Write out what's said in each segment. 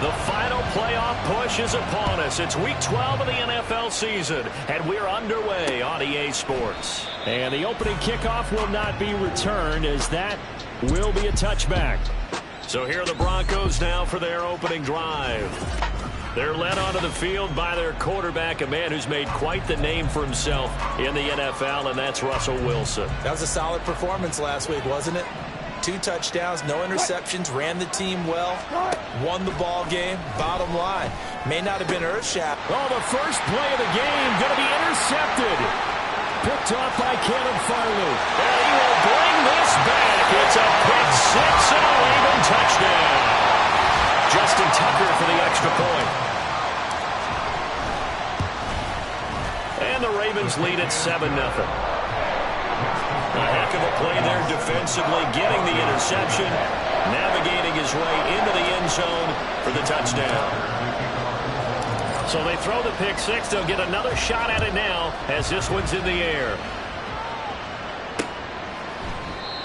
The final playoff push is upon us. It's week 12 of the NFL season, and we're underway on EA Sports. And the opening kickoff will not be returned, as that will be a touchback. So here are the Broncos now for their opening drive. They're led onto the field by their quarterback, a man who's made quite the name for himself in the NFL, and that's Russell Wilson. That was a solid performance last week, wasn't it? 2 touchdowns, no interceptions, ran the team well, won the ball game. Bottom line, may not have been earth-shattering. Oh, the first play of the game going to be intercepted. Picked off by Caleb Farley. And he will bring this back. It's a pick 6 and a Raven touchdown. Justin Tucker for the extra point. And the Ravens lead at 7-0. A heck of a play there defensively, getting the interception, navigating his way into the end zone for the touchdown. So they throw the pick 6. They'll get another shot at it now as this one's in the air.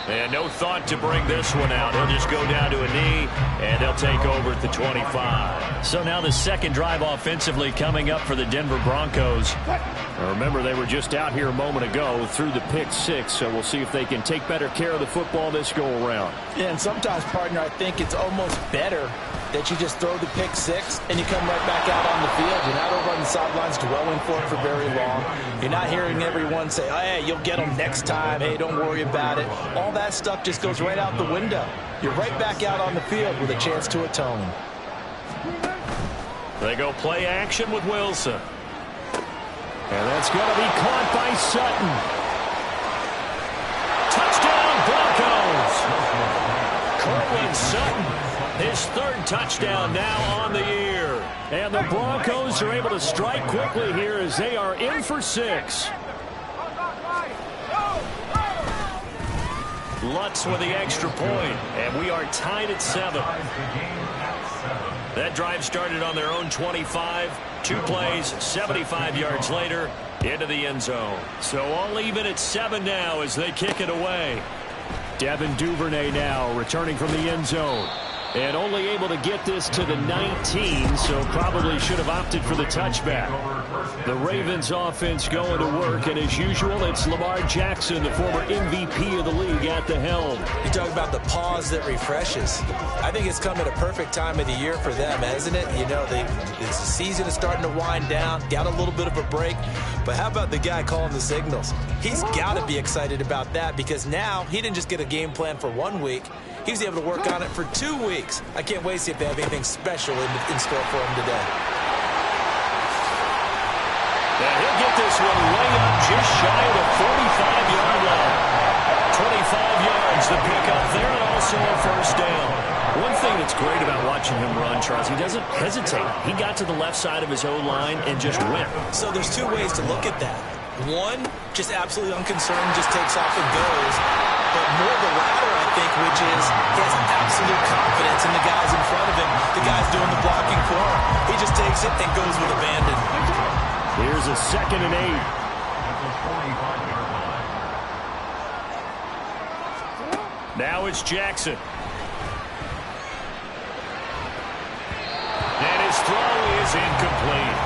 And no thought to bring this one out. He'll just go down to a knee, and they'll take over at the 25. So now the second drive offensively coming up for the Denver Broncos. Now remember, they were just out here a moment ago through the pick 6, so we'll see if they can take better care of the football this go-around. Yeah, and sometimes, partner, I think it's almost better that you just throw the pick 6 and you come right back out on the field. You're not over on the sidelines dwelling for it for very long. You're not hearing everyone say, oh, hey, you'll get them next time. Hey, don't worry about it. All that stuff just goes right out the window. You're right back out on the field with a chance to atone. They go play action with Wilson. And that's going to be caught by Sutton. Touchdown, Broncos. Cortland Sutton. His 3rd touchdown now on the year. And the Broncos are able to strike quickly here as they are in for 6. Lutz with the extra point, and we are tied at 7. That drive started on their own 25. 2 plays, 75 yards later, into the end zone. So all even at 7 now as they kick it away. Devin Duvernay now returning from the end zone. And only able to get this to the 19, so probably should have opted for the touchback. The Ravens offense going to work, and as usual, it's Lamar Jackson, the former MVP of the league, at the helm. You talk about the pause that refreshes. I think it's come at a perfect time of the year for them, hasn't it? You know, the season is starting to wind down, got a little bit of a break. But how about the guy calling the signals? He's got to be excited about that because now he didn't just get a game plan for 1 week. He was able to work on it for 2 weeks. I can't wait to see if they have anything special in store for him today. And he'll get this one way up just shy of the 45-yard line. 25 yards to pick up there, and also a first down. One thing that's great about watching him run, Charles, he doesn't hesitate. He got to the left side of his O-line and just went. So there's 2 ways to look at that. One, just absolutely unconcerned, just takes off and goes. But more the latter, I think, which is he has absolute confidence in the guys in front of him. The guys doing the blocking for him. He just takes it and goes with abandon. Here's a 2nd and 8. Now it's Jackson. And his throw is incomplete.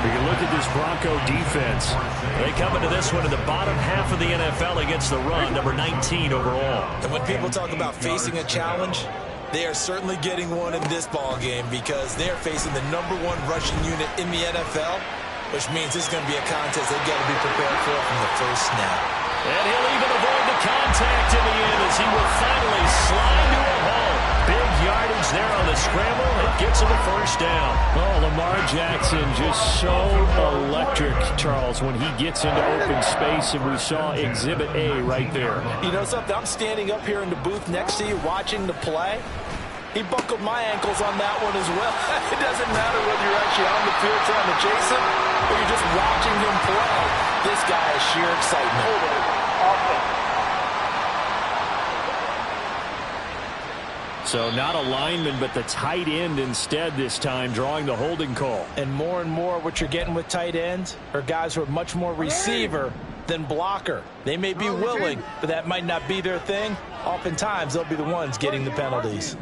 We can look at this Bronco defense. They come into this one in the bottom half of the NFL against the run, number 19 overall. And when people talk about facing a challenge, they are certainly getting one in this ball game because they are facing the #1 rushing unit in the NFL, which means this is going to be a contest they've got to be prepared for from the first snap. And he'll even avoid the contact in the end as he will finally slide to a hole. Big yardage there on the scramble. It gets him a first down. Oh, Lamar Jackson just so electric, Charles, when he gets into open space, and we saw Exhibit A right there. You know something? I'm standing up here in the booth next to you watching the play. He buckled my ankles on that one as well. It doesn't matter whether you're actually on the field trying to chase him or you're just watching him play. This guy is sheer excitement. So not a lineman, but the tight end instead this time, drawing the holding call. And more what you're getting with tight ends are guys who are much more receiver than blocker. They may be willing, but that might not be their thing. Oftentimes, they'll be the ones getting the penalties.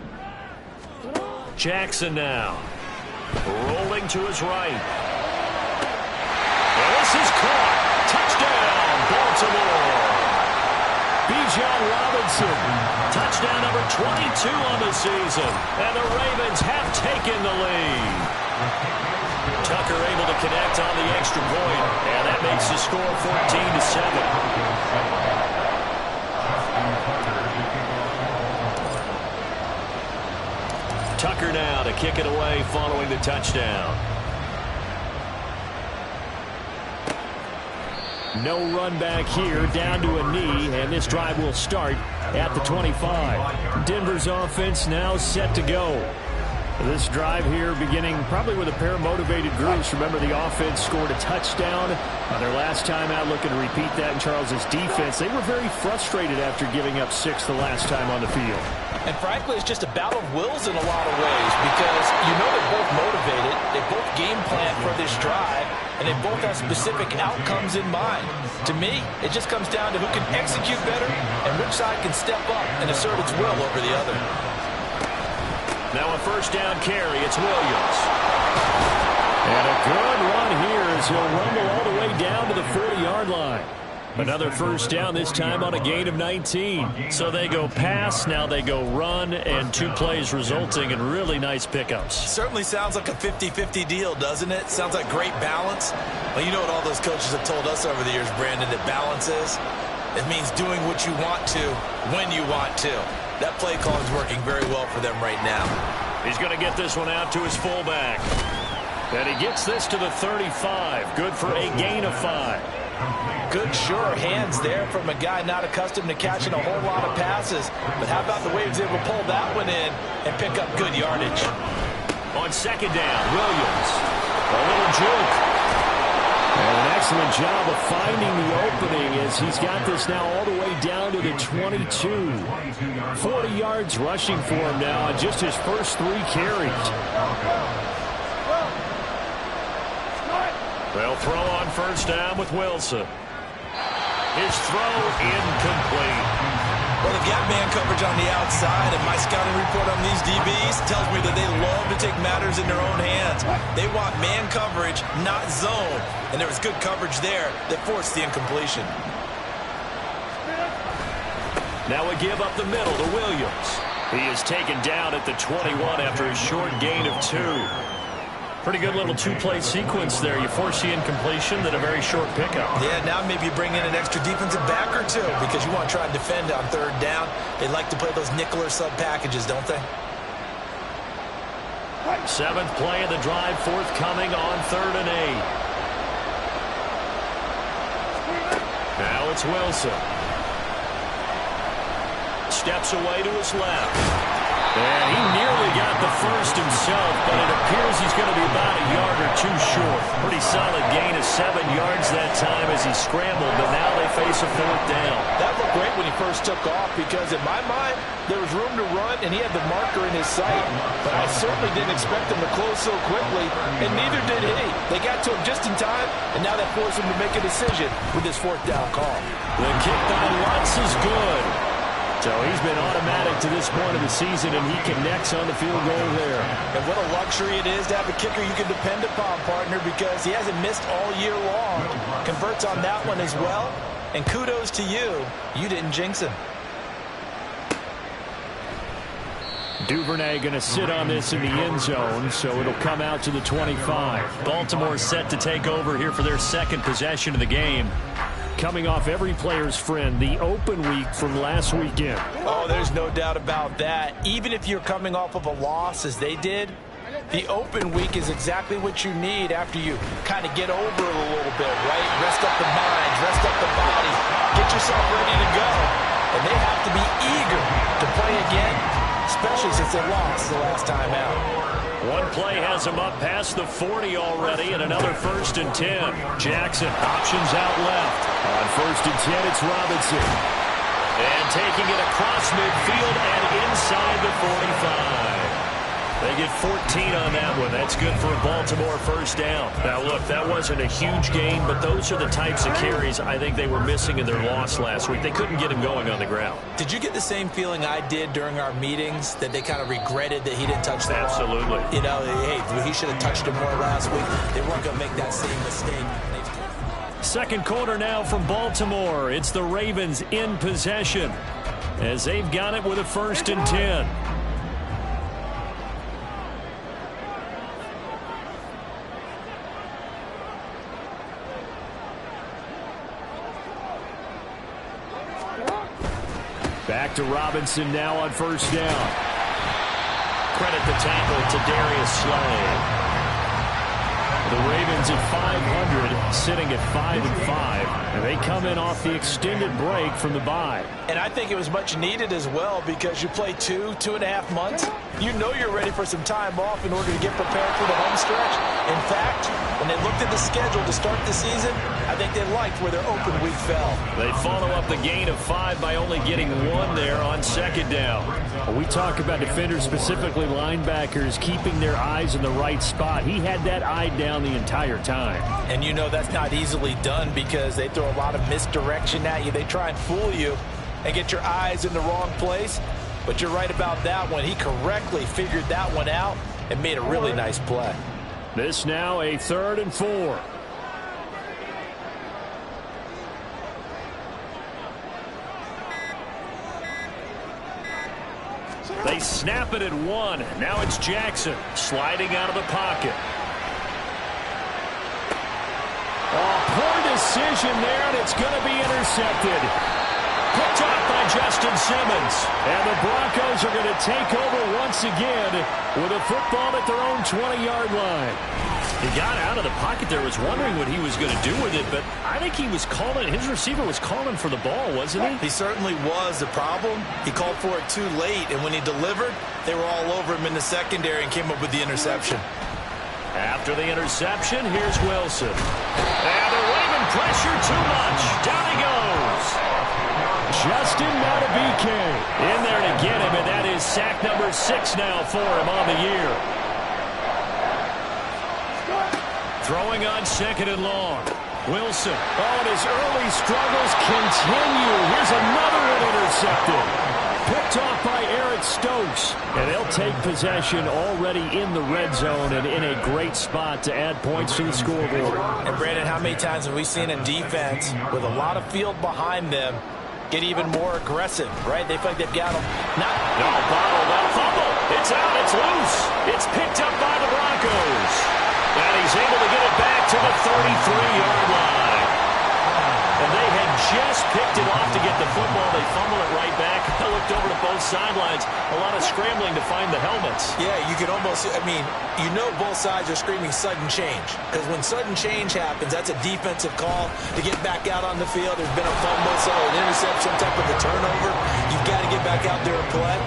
Jackson now. Rolling to his right. And this is caught. Touchdown, Baltimore. Bijan Robinson. Touchdown number 22 on the season. And the Ravens have taken the lead. Tucker able to connect on the extra point. And that makes the score 14-7. Tucker now to kick it away following the touchdown. No run back here, down to a knee, and this drive will start at the 25. Denver's offense now set to go. This drive here beginning probably with a pair of motivated groups. Remember, the offense scored a touchdown on their last time out, looking to repeat that in Charles's defense. They were very frustrated after giving up 6 the last time on the field. And frankly, it's just a battle of wills in a lot of ways because you know they're both motivated, they both game plan for this drive, and they both have specific outcomes in mind. To me, it just comes down to who can execute better and which side can step up and assert its will over the other. Now a first down carry. It's Williams. And a good run here as he'll rumble all the way down to the 40-yard line. Another first down, this time on a gain of 19. So they go pass, now they go run, and 2 plays resulting in really nice pickups. Certainly sounds like a 50-50 deal, doesn't it? Sounds like great balance. Well, you know what all those coaches have told us over the years, Brandon, that balance is? It means doing what you want to when you want to. That play call is working very well for them right now. He's going to get this one out to his fullback. And he gets this to the 35. Good for a gain of 5. Good, sure hands there from a guy not accustomed to catching a whole lot of passes. But how about the way he was able to pull that one in and pick up good yardage? On second down, Williams. A little juke. And an excellent job of finding the opening as he's got this now all the way down to the 22. 40 yards rushing for him now on just his first 3 carries. They'll throw on first down with Wilson. His throw incomplete. Well, the gap man coverage on the outside, and my scouting report on these DBs tells me that they love to take matters in their own hands. They want man coverage, not zone. And there was good coverage there that forced the incompletion. Now we give up the middle to Williams. He is taken down at the 21 after a short gain of 2. Pretty good little 2-play sequence there. You force the incompletion, then a very short pickup. Yeah, now maybe you bring in an extra defensive back or 2 because you want to try and defend on third down. They like to play those nickel or sub packages, don't they? 7th play of the drive forthcoming on 3rd and 8. Now it's Wilson. Steps away to his left. And he nearly got the first himself, but it appears he's going to be about a yard or 2 short. Pretty solid gain of 7 yards that time as he scrambled, but now they face a 4th down. That looked great when he first took off because in my mind, there was room to run and he had the marker in his sight. But I certainly didn't expect him to close so quickly, and neither did he. They got to him just in time, and now that forced him to make a decision with this 4th down call. The kick by Lutz is good. So he's been automatic to this point of the season, and he connects on the field goal there. And what a luxury it is to have a kicker you can depend upon, partner, because he hasn't missed all year long. Converts on that one as well. And kudos to you. You didn't jinx him. Duvernay going to sit on this in the end zone, so it'll come out to the 25. Baltimore set to take over here for their 2nd possession of the game. Coming off every player's friend, the open week from last weekend. Oh, there's no doubt about that. Even if you're coming off of a loss as they did, the open week is exactly what you need after you kind of get over it a little bit, right? Rest up the mind, rest up the body, get yourself ready to go. And they have to be eager to play again, especially since they lost the last time out. One play has him up past the 40 already, and another 1st and 10. Jackson options out left. On 1st and 10, it's Robinson. And taking it across midfield and inside the 45. They get 14 on that one. That's good for a Baltimore first down. Now, look, that wasn't a huge gain, but those are the types of carries I think they were missing in their loss last week. They couldn't get him going on the ground. Did you get the same feeling I did during our meetings, that they kind of regretted that he didn't touch the ball? Absolutely. You know, hey, he should have touched it more last week. They weren't going to make that same mistake. Second quarter now from Baltimore. It's the Ravens in possession as they've got it with a 1st and 10. Back to Robinson now on 1st down. Credit the tackle to Darius Slay. The Ravens at 500, sitting at 5-5, and they come in off the extended break from the bye. And I think it was much needed as well, because you play 2.5 months. You know you're ready for some time off in order to get prepared for the home stretch. In fact, when they looked at the schedule to start the season, I think they liked where their open week fell. They follow up the gain of 5 by only getting 1 there on 2nd down. We talk about defenders, specifically linebackers, keeping their eyes in the right spot. He had that eye down the entire time. And you know that's not easily done, because they throw a lot of misdirection at you. They try and fool you and get your eyes in the wrong place. But you're right about that one. He correctly figured that one out and made a really nice play. This now a 3rd and 4. They snap it at 1. Now it's Jackson sliding out of the pocket. Oh, poor decision there, and it's going to be intercepted. Picked off by Justin Simmons. And the Broncos are going to take over once again with a football at their own 20-yard line. He got out of the pocket there, was wondering what he was going to do with it, but I think he was calling, his receiver was calling for the ball, wasn't he? He certainly was. The problem, he called for it too late, and when he delivered, they were all over him in the secondary and came up with the interception. After the interception, here's Wilson. And the Raven pressure too much. Down he goes. Justin Madubuike in there to get him, and that is sack number 6 now for him on the year. Throwing on 2nd and long. Wilson. Oh, and his early struggles continue. Here's another one intercepted. Picked off by Eric Stokes. And they'll take possession already in the red zone and in a great spot to add points to the scoreboard. And, Brandon, how many times have we seen a defense with a lot of field behind them get even more aggressive, right? They feel like they've got them. No, bottle, that fumble. It's out, it's loose. It's picked up by the Broncos. And he's able to get it back to the 33-yard line. And they had just picked it off to get the football. They fumble it right back. I looked over to both sidelines. A lot of scrambling to find the helmets. Yeah, you can almost, I mean, you know both sides are screaming sudden change. Because when sudden change happens, that's a defensive call to get back out on the field. There's been a fumble, so an interception, some type of a turnover. You've got to get back out there and play.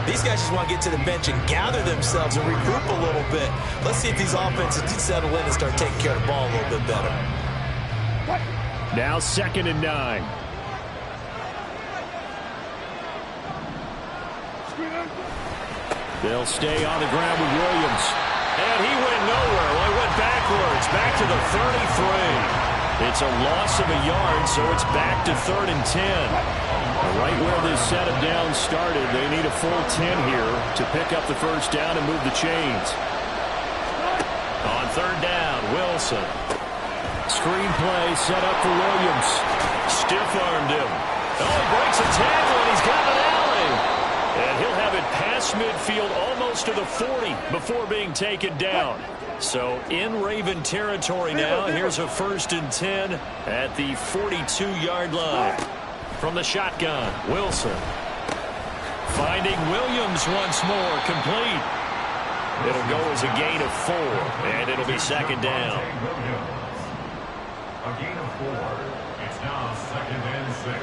These guys just want to get to the bench and gather themselves and regroup a little bit. Let's see if these offenses can settle in and start taking care of the ball a little bit better. Now 2nd and 9. They'll stay on the ground with Williams. And he went nowhere. Well, he went backwards, back to the 33. It's a loss of a yard, so it's back to 3rd and 10. Right where this set of downs started, they need a full 10 here to pick up the 1st down and move the chains. On 3rd down, Wilson. Screen play set up for Williams. Stiff-armed him. Oh, he breaks a tackle, and he's got an alley. And he'll have it past midfield almost to the 40 before being taken down. So in Raven territory now. Here's a 1st and 10 at the 42-yard line. From the shotgun, Wilson. Finding Williams once more, complete. It'll go as a gain of 4, and it'll be 2nd down. A gain of 4. It's now 2nd and 6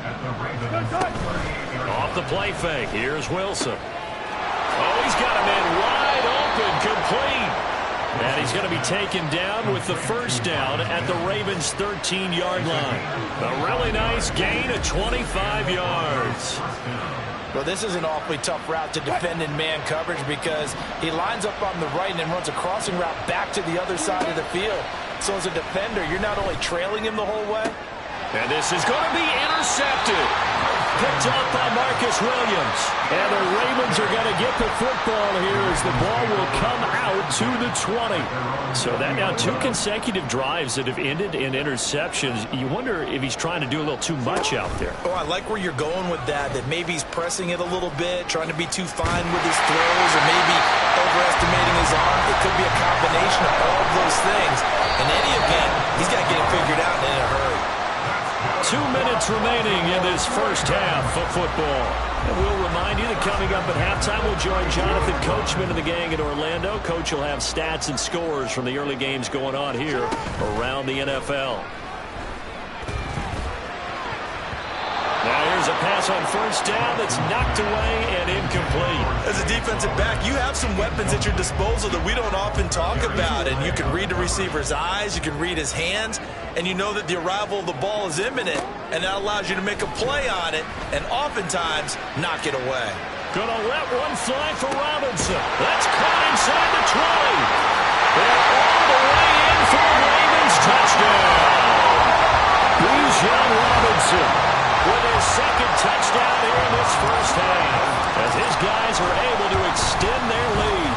at the Ravens 38-yard line. Off the play fake, here's Wilson. Oh, he's got a man wide open, complete. And he's going to be taken down with the 1st down at the Ravens' 13-yard line. A really nice gain of 25 yards. Well, this is an awfully tough route to defend in man coverage because he lines up on the right and then runs a crossing route back to the other side of the field. So as a defender, you're not only trailing him the whole way. And this is going to be intercepted. Picked up by Marcus Williams. And the Ravens are going to get the football here as the ball will come out to the 20. So that now 2 consecutive drives that have ended in interceptions. You wonder if he's trying to do a little too much out there. Oh, I like where you're going with that maybe he's pressing it a little bit, trying to be too fine with his throws, or maybe overestimating his arm. It could be a combination of all of those things. In any event, he's got to get it figured out and in a hurry. 2 minutes remaining in this first half of football. And we'll remind you that coming up at halftime, we'll join Jonathan Coachman and the gang in Orlando. Coach will have stats and scores from the early games going on here around the NFL. Now here's a pass on first down that's knocked away and incomplete. As a defensive back, you have some weapons at your disposal that we don't often talk about. And you can read the receiver's eyes, you can read his hands, and you know that the arrival of the ball is imminent, and that allows you to make a play on it and oftentimes knock it away. Gonna let one fly for Robinson. That's caught inside the 20. They're all the way in for a Ravens touchdown. Bijan Robinson with his second touchdown here in this first half, as his guys are able to extend their lead.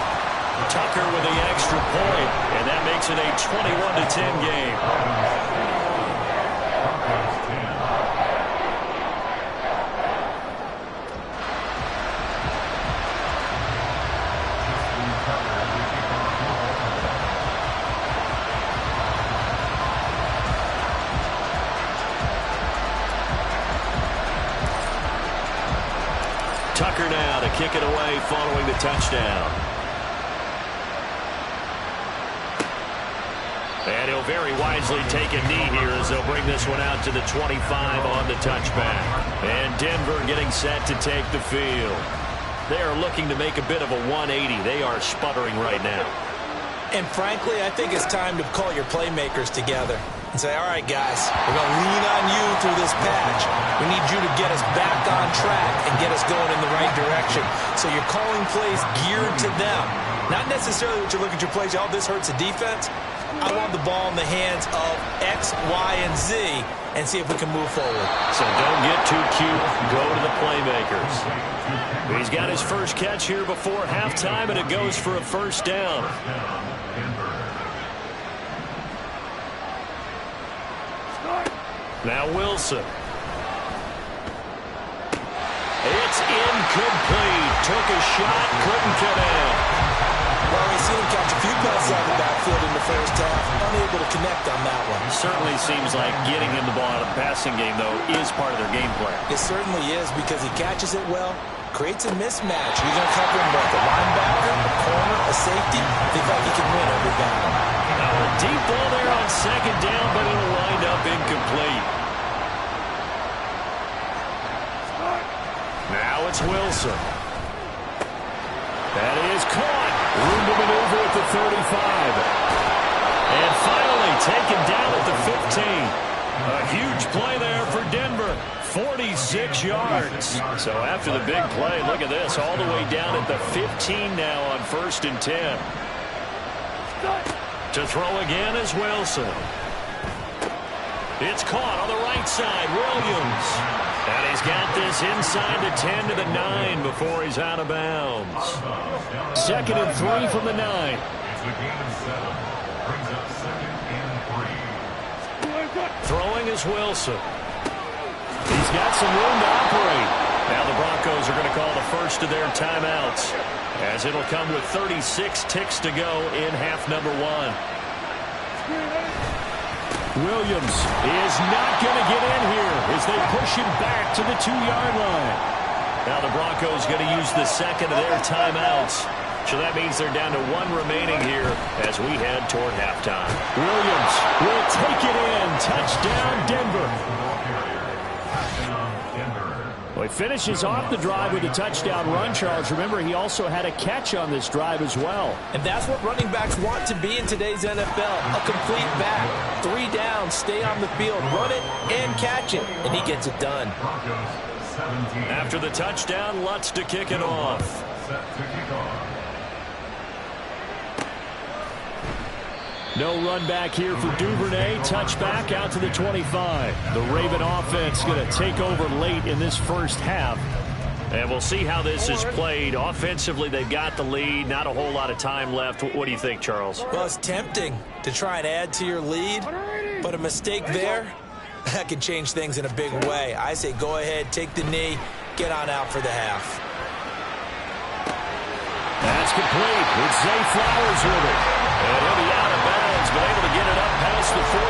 Tucker with the extra point, and that makes it a 21-10 game. Tucker now to kick it away following the touchdown. And he'll very wisely take a knee here as they'll bring this one out to the 25 on the touchback. And Denver getting set to take the field. They are looking to make a bit of a 180. They are sputtering right now. And frankly, I think it's time to call your playmakers together and say, all right, guys, we're going to lean on you through this patch. We need you to get us back on track and get us going in the right direction. So you're calling plays geared to them. Not necessarily what you look at your plays, oh, this hurts the defense. I want the ball in the hands of X, Y, and Z and see if we can move forward. So don't get too cute. Go to the playmakers. He's got his first catch here before halftime, and it goes for a first down. Now Wilson. It's incomplete. Took a shot, couldn't connect. Well, we've seen him catch a few passes out of the backfield in the first half. Unable to connect on that one. Certainly seems like getting him the ball out of the passing game, though, is part of their game plan. It certainly is because he catches it well, creates a mismatch. You're going to cover him like a linebacker, a corner, a safety. They think he can win every battle. Now a deep ball there on second down, but it'll wind up incomplete. Now it's Wilson. That is caught. Room to maneuver at the 35. And finally taken down at the 15. A huge play there for Denver. 46 yards. So after the big play, look at this. All the way down at the 15 now on 1st and 10. To throw again is Wilson. It's caught on the right side. Williams. And he's got this inside the 10 to the 9 before he's out of bounds. 2nd and 3 from the 9. It's a game of 7. Brings up 2nd and 3. Throwing is Wilson. He's got some room to operate. Now the Broncos are going to call the first of their timeouts, as it'll come with 36 ticks to go in half number 1. Williams is not going to get in here as they push him back to the 2-yard line. Now the Broncos going to use the second of their timeouts. So that means they're down to 1 remaining here as we head toward halftime. Williams will take it in. Touchdown, Denver. Well, he finishes off the drive with a touchdown run, Charles. Remember, he also had a catch on this drive as well. And that's what running backs want to be in today's NFL. A complete back. 3 down, stay on the field, run it, and catch it. And he gets it done. After the touchdown, Lutz to kick it off. Set to kick off. No run back here for Duvernay. Touchback out to the 25. The Raven offense going to take over late in this first half. And we'll see how this is played. Offensively, they've got the lead. Not a whole lot of time left. What do you think, Charles? Well, it's tempting to try and add to your lead, but a mistake there, that can change things in a big way. I say go ahead, take the knee, get on out for the half. That's complete. It's Zay Flowers with it. And he'll be out of bounds, but able to get it up past the 45.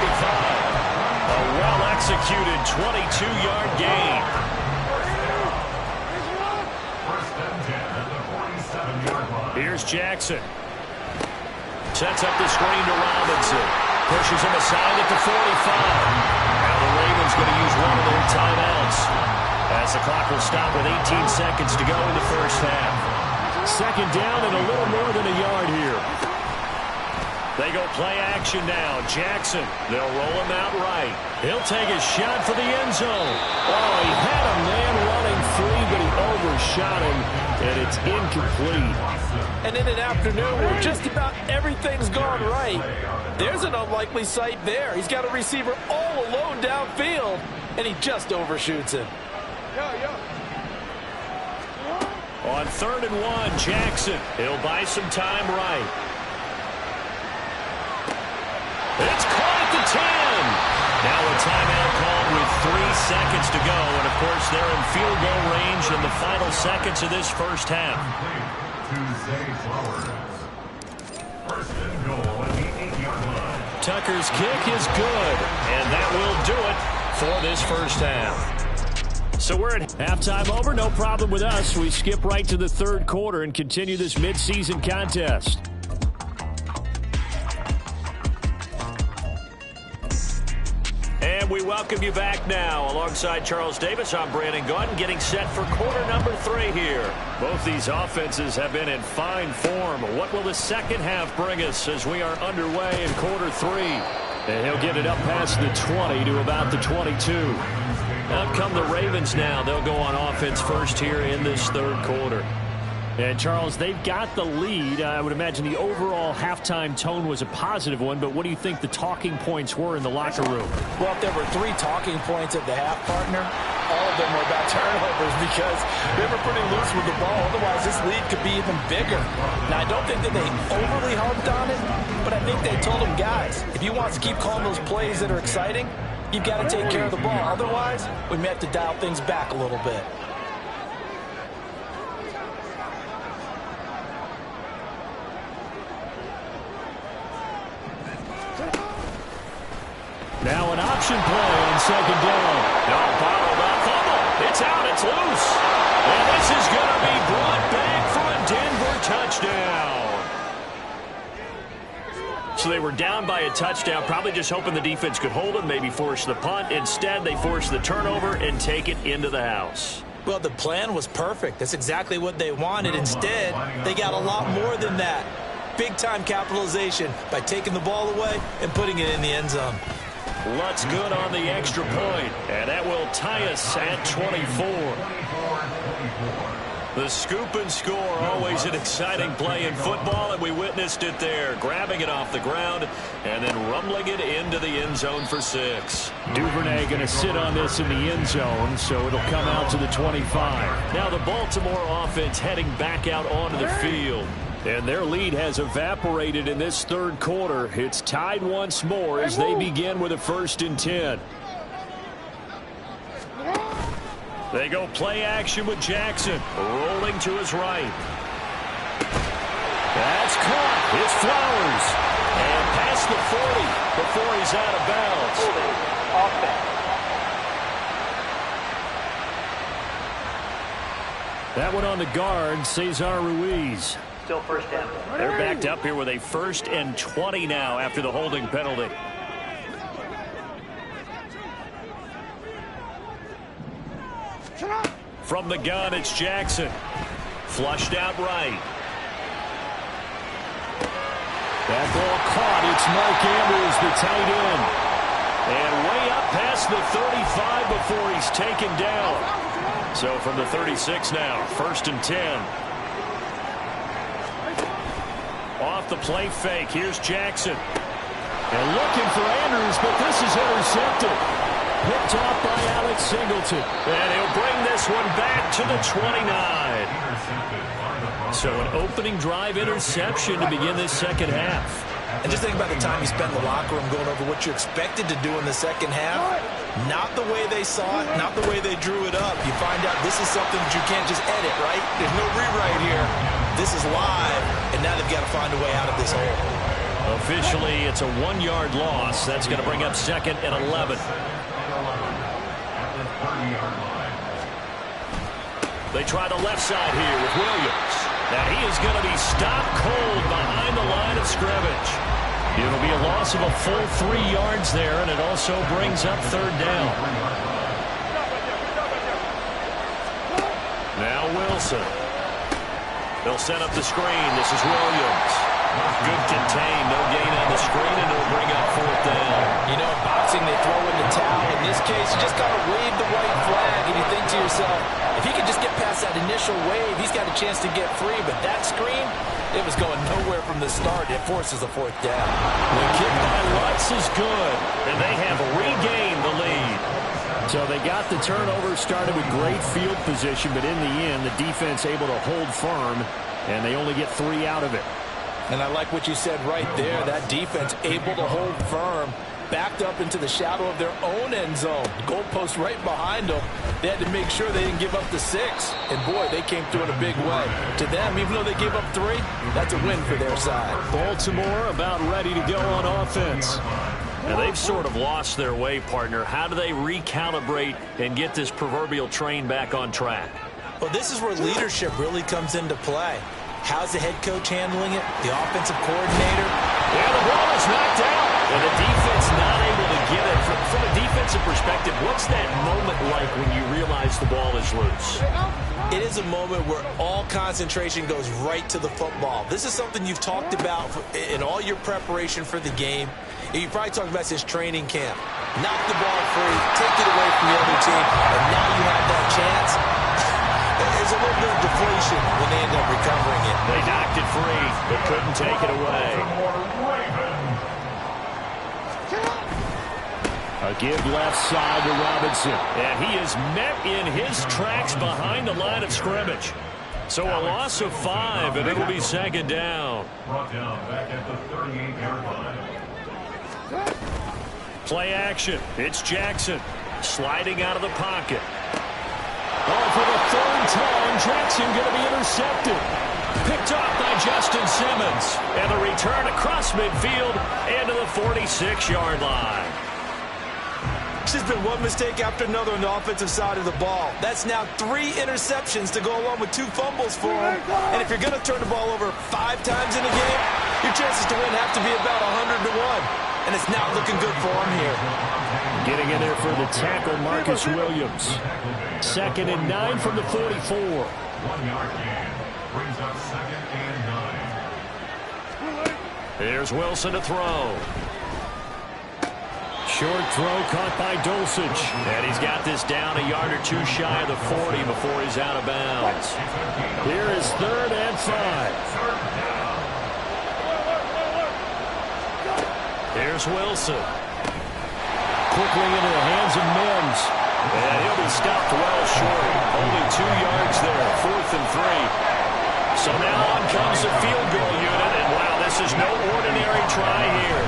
A well-executed 22-yard gain. First and 10 at the 47-yard line. Here's Jackson. Sets up the screen to Robinson. Pushes him aside at the 45. Now the Ravens going to use one of their timeouts, as the clock will stop with 18 seconds to go in the first half. Second down and a little more than a yard here. They go play action now. Jackson, they'll roll him out right. He'll take a shot for the end zone. Oh, he had a man running free, but he overshot him, and it's incomplete. And in an afternoon where just about everything's gone right, there's an unlikely sight there. He's got a receiver all alone downfield, and he just overshoots him. On 3rd and 1, Jackson. He'll buy some time right. It's caught at the 10. Now a timeout called with 3 seconds to go. And, of course, they're in field goal range in the final seconds of this first half. To Zay Flowers. First and goal at the 8-yard line. Tucker's kick is good. And that will do it for this first half. So we're at halftime over. No problem with us. We skip right to the third quarter and continue this midseason contest. And we welcome you back now. Alongside Charles Davis, I'm Brandon Gunn, getting set for quarter number 3 here. Both these offenses have been in fine form. What will the second half bring us as we are underway in quarter 3? And he'll get it up past the 20 to about the 22. Out come the Ravens now. They'll go on offense first here in this third quarter. And, Charles, they've got the lead. I would imagine the overall halftime tone was a positive one, but what do you think the talking points were in the locker room? Well, if there were 3 talking points at the half, partner, all of them were about turnovers because they were pretty loose with the ball. Otherwise, this lead could be even bigger. Now, I don't think that they overly harped on it, but I think they told them, guys, if you want to keep calling those plays that are exciting, you've got to take care of the ball. Otherwise, we may have to dial things back a little bit. Now an option play on second down. No, bottled up. Fumble. It's out. It's loose. And this is going to be brought back for a Denver touchdown. So they were down by a touchdown, probably just hoping the defense could hold them, maybe force the punt. Instead, they force the turnover and take it into the house. Well, the plan was perfect. That's exactly what they wanted. Instead, they got a lot more than that. Big-time capitalization by taking the ball away and putting it in the end zone. Lutz good on the extra point, and that will tie us at 24. The scoop and score, always an exciting play in football, and we witnessed it there, grabbing it off the ground and then rumbling it into the end zone for 6. Duvernay going to sit on this in the end zone, so it'll come out to the 25. Now the Baltimore offense heading back out onto the field. And their lead has evaporated in this third quarter. It's tied once more as they begin with a 1st and 10. They go play action with Jackson, rolling to his right. That's caught. It's Flowers. And past the 40 before he's out of bounds. That one on the guard, Cesar Ruiz. Still first down. They're backed up here with a 1st and 20 now after the holding penalty. From the gun, it's Jackson. Flushed out right. That ball caught. It's Mark Andrews, the tight end. And way up past the 35 before he's taken down. So from the 36 now, 1st and 10. Off the play fake, here's Jackson. And looking for Andrews, but this is intercepted. Picked off by Alex Singleton. And he'll bring this one back to the 29. So an opening drive interception to begin this second half. And just think about the time you spent in the locker room going over what you expected to do in the second half. Not the way they saw it, not the way they drew it up. You find out this is something that you can't just edit, right? There's no rewrite here. This is live, and now they've got to find a way out of this hole. Officially, it's a 1-yard loss. That's going to bring up 2nd and 11. They try the left side here with Williams. And he is going to be stopped cold behind the line of scrimmage. It'll be a loss of a full 3 yards there, and it also brings up 3rd down. Now Wilson. They'll set up the screen. This is Williams. Good contain. No gain on the screen, and it'll bring up 4th down. You know, in boxing, they throw in the towel. In this case, you just got to wave the white flag, and you think to yourself, if he could just get past that initial wave, he's got a chance to get free. But that screen, it was going nowhere from the start. It forces a 4th down. The kick by Lutz is good, and they have regained the lead. So they got the turnover, started with great field position, but in the end, the defense able to hold firm, and they only get 3 out of it. And I like what you said right there. That defense able to hold firm, backed up into the shadow of their own end zone. Goalpost right behind them. They had to make sure they didn't give up the 6. And, boy, they came through in a big way. To them, even though they gave up 3, that's a win for their side. Baltimore about ready to go on offense. Now, they've sort of lost their way, partner. How do they recalibrate and get this proverbial train back on track? Well, this is where leadership really comes into play. How's the head coach handling it? The offensive coordinator? Yeah, the ball is knocked out. And the defense not able to get it. From a defensive perspective, what's that moment like when you realize the ball is loose? It is a moment where all concentration goes right to the football. This is something you've talked about in all your preparation for the game. You probably talked about this training camp. Knock the ball free, take it away from the other team, and now you have that chance. There's a little bit of deflation when they end up recovering it. They knocked it free, but couldn't take it away. A give left side to Robinson. And he is met in his tracks behind the line of scrimmage. So a loss of 5, and it'll be 2nd down. Brought down back at the 38-yard line. Play action. It's Jackson sliding out of the pocket. Oh, for the 3rd time, Jackson going to be intercepted. Picked off by Justin Simmons. And the return across midfield and to the 46-yard line. It's just been one mistake after another on the offensive side of the ball. That's now 3 interceptions to go along with 2 fumbles for him. And if you're going to turn the ball over 5 times in a game, your chances to win have to be about 100 to 1. And it's not looking good for him here. Getting in there for the tackle, Marcus Williams. 2nd and 9 from the 44. 1-yard gain brings up 2nd and 9. Here's Wilson to throw. Short throw caught by Dulcich. And he's got this down a yard or 2 shy of the 40 before he's out of bounds. Here is 3rd and 5. Here's Wilson. Quickly into the hands of Mims. And he'll be stopped well short. Only 2 yards there. 4th and 3. So now on comes the field goal unit. And wow, this is no ordinary try here.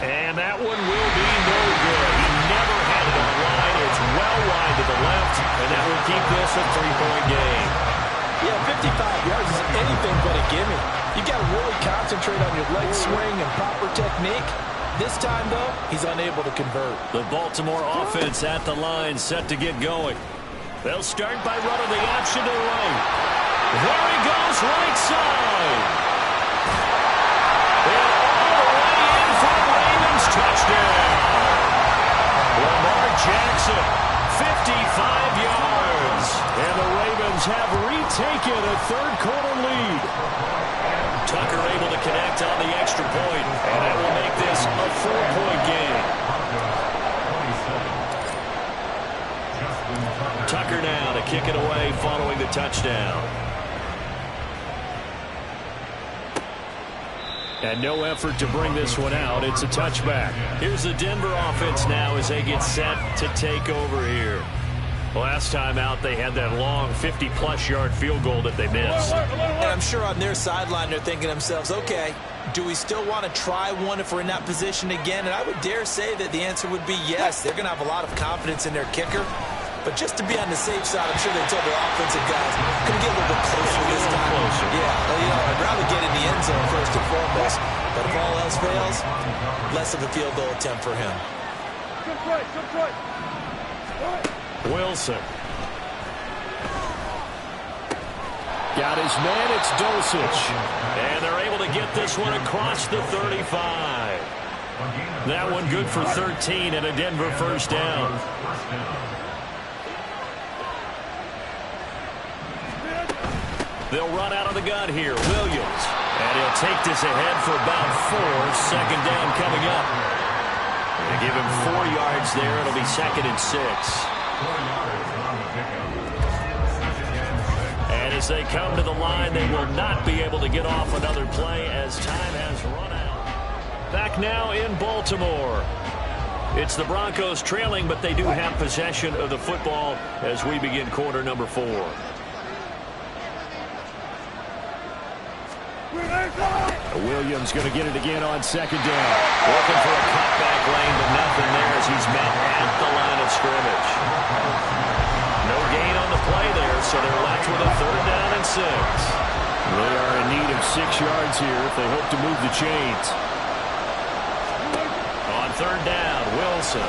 And that one will be no good. He never had it on line. It's well wide to the left. And that will keep this a 3-point game. Yeah, 55 yards is anything but a gimme. You got to really concentrate on your leg swing and proper technique. This time, though, he's unable to convert. The Baltimore offense at the line, set to get going. They'll start by running the option to the right. There he goes, right side. And all the way in for the Ravens touchdown. Lamar Jackson, 55 yards. And the Ravens have retaken a 3rd-quarter lead. Tucker able to connect on the extra point, and that will make this a 4-point game. kicker now to kick it away following the touchdown. And no effort to bring this one out. It's a touchback. Here's the Denver offense now as they get set to take over here. Last time out, they had that long 50-plus yard field goal that they missed. And I'm sure on their sideline they're thinking to themselves, okay, do we still want to try one if we're in that position again? And I would dare say that the answer would be yes. They're going to have a lot of confidence in their kicker. But just to be on the safe side, I'm sure they told their offensive guys, going to get a little bit closer this time. Yeah, well, I'd rather get in the end zone first and foremost. But if all else fails, less of a field goal attempt for him. Wilson. Got his man, it's Dulcich. And they're able to get this one across the 35. That one good for 13 and a Denver first down. They'll run out of the gun here. Williams. And he'll take this ahead for about 4. Second down coming up. They give him 4 yards there. It'll be 2nd and 6. And as they come to the line, they will not be able to get off another play as time has run out. Back now in Baltimore. It's the Broncos trailing, but they do have possession of the football as we begin quarter number 4. Williams going to get it again on 2nd down. Looking for a cutback lane, but nothing there as he's met at the line of scrimmage. No gain on the play there, so they're left with a 3rd down and 6. They are in need of 6 yards here if they hope to move the chains. On 3rd down, Wilson.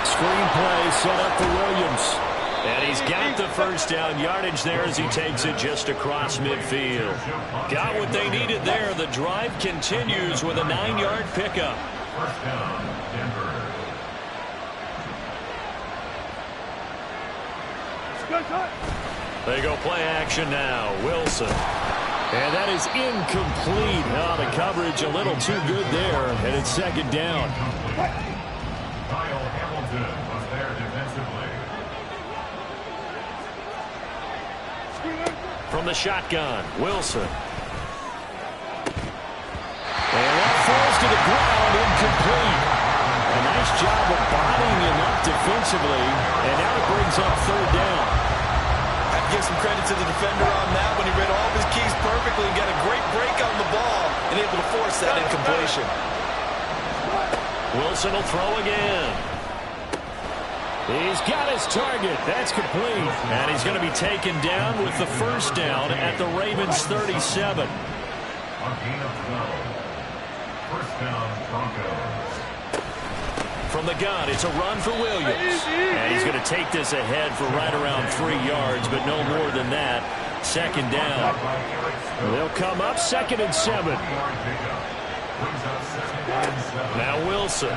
Screen play set up for Williams. And he's got the first down yardage there as he takes it just across midfield. Got what they needed there. The drive continues with a 9-yard pickup. First down, Denver. They go play action now. Wilson. And that is incomplete. Oh, the coverage a little too good there. And it's 2nd down. Kyle Hamilton was there defensively. From the shotgun, Wilson. And that falls to the ground, incomplete. A nice job of bodying him up defensively. And now it brings up 3rd down. I have to give some credit to the defender on that when he read all of his keys perfectly and got a great break on the ball and able to force that incompletion. Wilson will throw again. He's got his target. That's complete. And he's going to be taken down with the first down at the Ravens 37. On gain of 12. First down, Broncos. From the gun, it's a run for Williams. And he's going to take this ahead for right around 3 yards, but no more than that. 2nd down. They'll come up 2nd and 7. Now Wilson.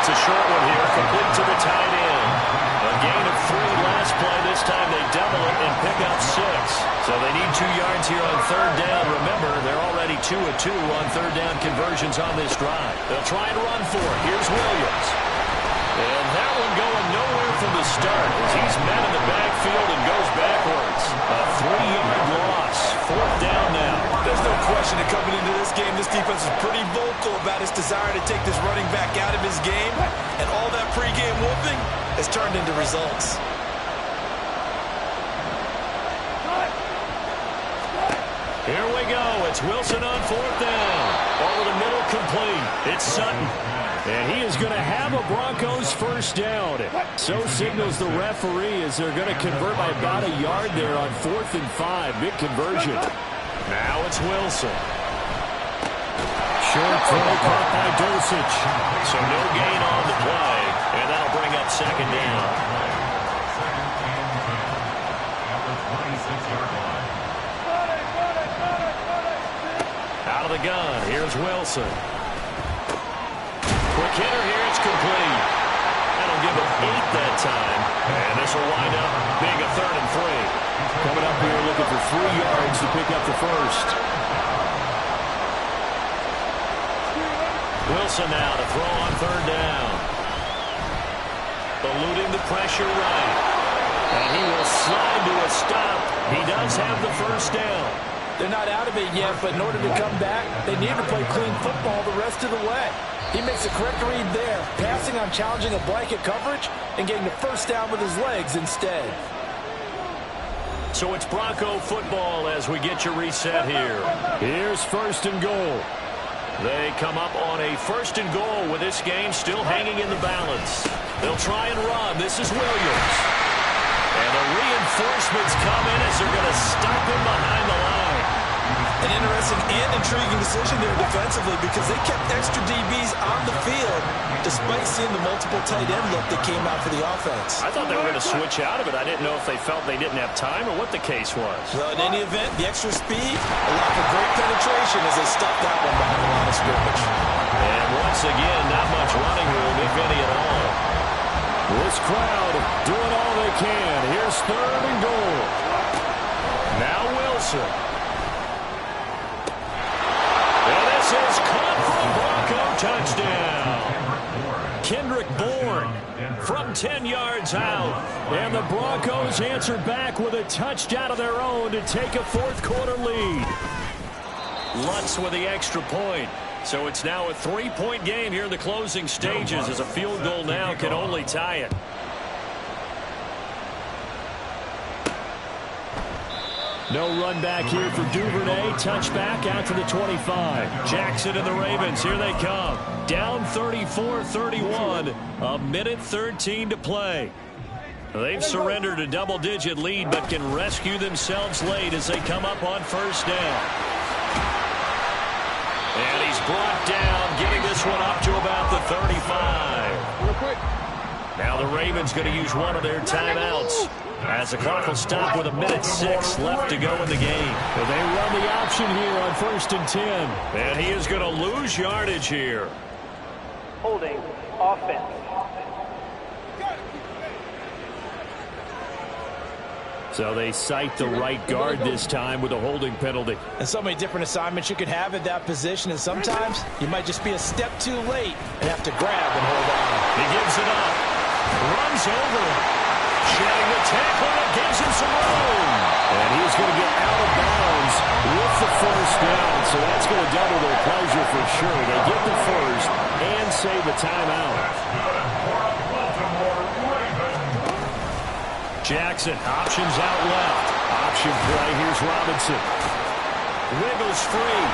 It's a short one here, complete to the tight end. A gain of 3 last play. This time they double it and pick up 6. So they need 2 yards here on 3rd down. Remember, they're already 2 of 2 on 3rd down conversions on this drive. They'll try and run for it. Here's Williams. And that one going nowhere from the start as he's met in the backfield and goes backwards. A 3-yard loss. 4th down now. There's no question that coming into this game, this defense is pretty vocal about its desire to take this running back out of his game. And all that pregame whooping has turned into results. Here we go. It's Wilson on 4th down. Over the middle, complete. It's Sutton. And he is going to have a Broncos first down. So signals the referee as they're going to convert by about a yard there on 4th and 5. Big conversion. Now it's Wilson. Short throw caught by Dulcich. So no gain on the play. And that'll bring up 2nd down. Out of the gun. Here's Wilson. Quick hitter here. It's complete. That'll give him 8 that time. And this will wind up being a 3rd and 3. Coming up here looking for 3 yards to pick up the first. Wilson now to throw on 3rd down. Eluding the pressure right. And he will slide to a stop. He does have the first down. They're not out of it yet, but in order to come back, they need to play clean football the rest of the way. He makes a correct read there, passing on challenging a blanket coverage and getting the first down with his legs instead. So it's Bronco football as we get you reset here. Here's first and goal. They come up on a first and goal with this game still hanging in the balance. They'll try and run. This is Williams. And the reinforcements come in as they're going to stop him behind the line. An interesting and intriguing decision there defensively because they kept extra DBs on the field despite seeing the multiple tight end look that came out for the offense. I thought they were going to switch out of it. I didn't know if they felt they didn't have time or what the case was. Well, in any event, the extra speed allowed for great penetration as they stopped that one behind the line of scrimmage. And once again, not much running room, if any at all. This crowd doing all they can. Here's third and goal. Now Wilson. And this is caught for a Bronco touchdown. Kendrick Bourne from 10 yards out. And the Broncos answer back with a touchdown of their own to take a fourth-quarter lead. Lutz with the extra point. So it's now a 3-point game here in the closing stages as a field goal now can only tie it. No run back here for Duvernay. Touchback out to the 25. Jackson and the Ravens, here they come. Down 34-31, a minute 13 to play. They've surrendered a double-digit lead but can rescue themselves late as they come up on first down. And he's brought down, getting this one up to about the 35. Real quick. Now the Ravens going to use one of their timeouts as the clock will stop with a minute 6 left to go in the game. Well, they run the option here on first and 10. And he is going to lose yardage here. Holding offense. So they cite the right guard this time with a holding penalty. And so many different assignments you can have at that position, and sometimes you might just be a step too late and have to grab and hold on. He gives it up. Runs over him. Shedding the tackle, and it gives him some room. And he's going to get out of bounds with the first down, so that's going to double their pleasure for sure. They get the first and save the timeout. Jackson options out left. Option play. Here's Robinson. Wiggles free.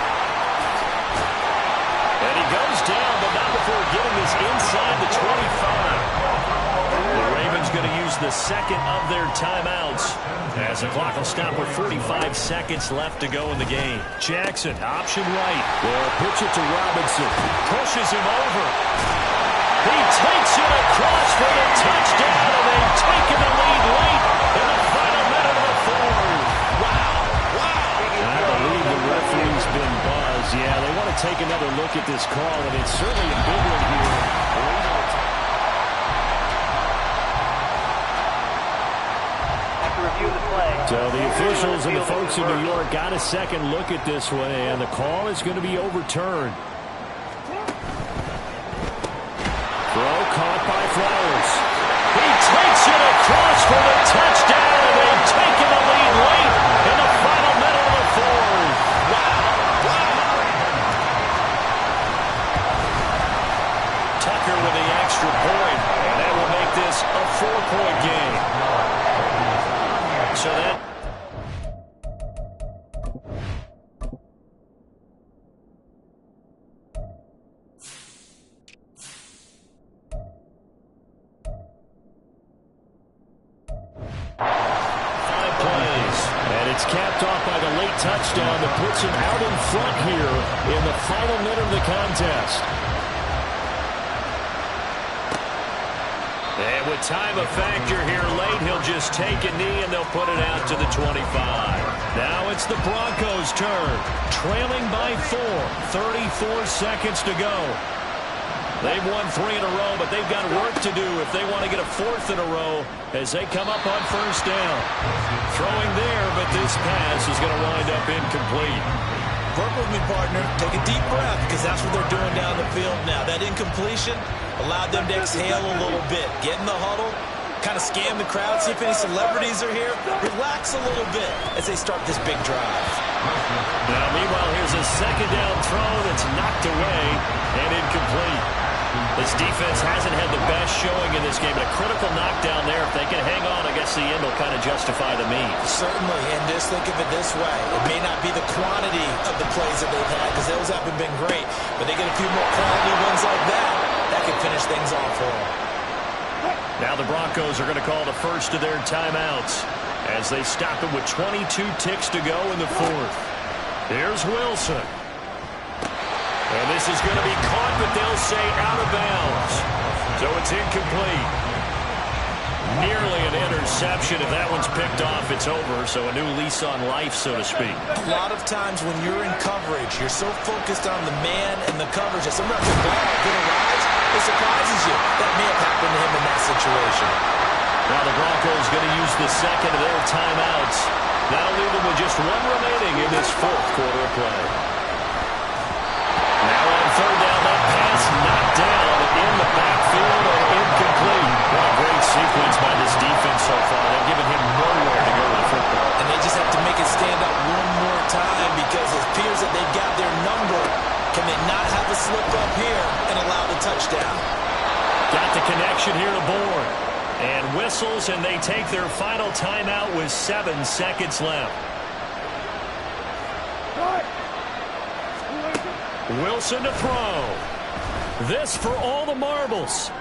And he goes down, but not before getting this inside the 25. The Ravens going to use the second of their timeouts as the clock will stop with 45 seconds left to go in the game. Jackson, option right. They'll pitch it to Robinson. Pushes him over. He takes it across for the touchdown, and they've taken the lead late in the final minute of the fourth. I believe the referee's been buzzed. Yeah, they want to take another look at this call, and it's certainly a big one here. So the officials and the folks in New York got a second look at this one, and the call is going to be overturned. Throw caught by Flowers. He takes it across for the touchdown, and they've taken the lead late in the final minute of the fourth. Tucker with the extra point, and that will make this a 4-point game. So that... capped off by the late touchdown that puts him out in front here in the final minute of the contest. And with time a factor here late, he'll just take a knee and they'll put it out to the 25. Now it's the Broncos' turn. Trailing by 4. 34 seconds to go. They've won 3 in a row, but they've got work to do if they want to get a 4th in a row as they come up on first down. Throwing there, but this pass is going to wind up incomplete. Work with me, partner. Take a deep breath, because that's what they're doing down the field now. That incompletion allowed them to exhale a little bit. Get in the huddle, kind of scan the crowd, see if any celebrities are here. Relax a little bit as they start this big drive. Now, meanwhile, here's a second down throw that's knocked away and incomplete. This defense hasn't had the best showing in this game. A critical knockdown there. If they can hang on, I guess the end will kind of justify the means. Certainly, and just think of it this way. It may not be the quantity of the plays that they've had, because those haven't been great, but they get a few more quality ones like that. That could finish things off for them. Now the Broncos are going to call the first of their timeouts as they stop it with 22 ticks to go in the fourth. Here's Wilson. And this is going to be caught, but they'll say out of bounds. So it's incomplete. Nearly an interception. If that one's picked off, it's over. So a new lease on life, so to speak. A lot of times when you're in coverage, you're so focused on the man and the coverage that sometimes the ball could arrive, it surprises you. That may have happened to him in that situation. Now the Broncos going to use the second of their timeouts. That'll leave them with just one remaining in this fourth quarter of play. Now on third down, that pass knocked down in the backfield and incomplete. What a great sequence by this defense so far. They've given him nowhere to go with the football. And they just have to make it stand up one more time, because it appears that they've got their number. Can they not have a slip up here and allow the touchdown? Got the connection here to Bourne. And whistles, and they take their final timeout with 7 seconds left. Wilson to throw. This for all the marbles.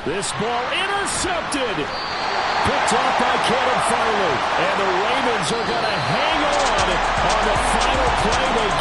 This ball intercepted. Picked off by Caleb Farley. And the Ravens are going to hang on the final play they get.